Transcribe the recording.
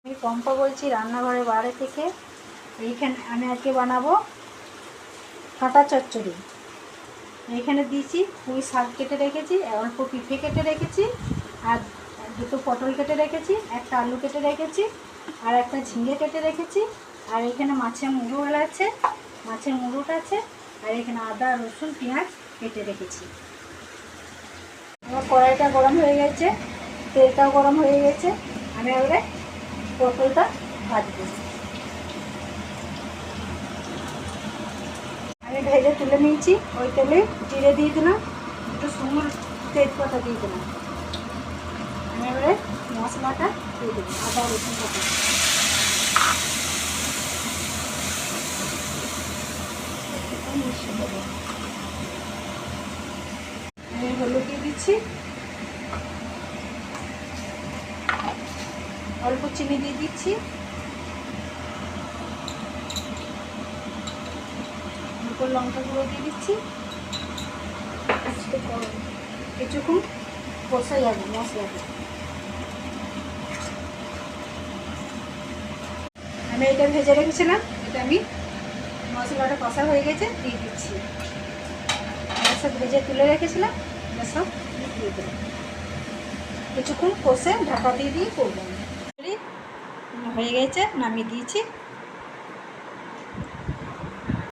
আমি পম্পা বলছি রান্নাঘরের বাইরে থেকে। এইখানে আমি আজকে বানাবো কাঁটা চচ্চড়ি। এইখানে দিয়েছি পুঁই শাক কেটে রেখেছি, অল্প পিঁপড়ে কেটে রেখেছি, আর দুটো পটল কেটে রেখেছি, একটা আলু কেটে রেখেছি, আর একটা ঝিঙে কেটে রেখেছি, আর এখানে মাছের মুড়ো আছে, মাছের মুড়োটা আছে, আর এখানে আদা রসুন পেঁয়াজ কেটে রেখেছি। আমার কড়াইটা গরম হয়ে গেছে, তেলটাও গরম হয়ে গেছে। আমি এবারে পটলটা ভাজবো। আমি ভেজে তুলে নিয়েছি। ওই তেলে জিরে দিয়ে দিলাম, একটু শুকনো তেজপাতা দিয়ে দিলাম। আমি এবারে মশলাটা দিয়ে দেবো, আদা রসুন বাটা। মিশিয়ে দেবো। আমি হলুদ দিয়ে দিচ্ছি, অল্প চিনি দিয়ে দিচ্ছি, উপর লঙ্কা গুঁড়ো দিয়ে দিচ্ছি। কিছুক্ষণ কষা যাবে মশলাটা। আমি এটা ভেজে রেখেছিলাম, এটা আমি মশলাটা কষা হয়ে গেছে দিয়ে দিচ্ছি। সব ভেজে তুলে রেখেছিলাম, এটা সব দিয়ে দেবো। কিছুক্ষণ কষে ঢাকা দিয়ে করবো। হয়ে গেছে, নামিয়ে দিয়েছি।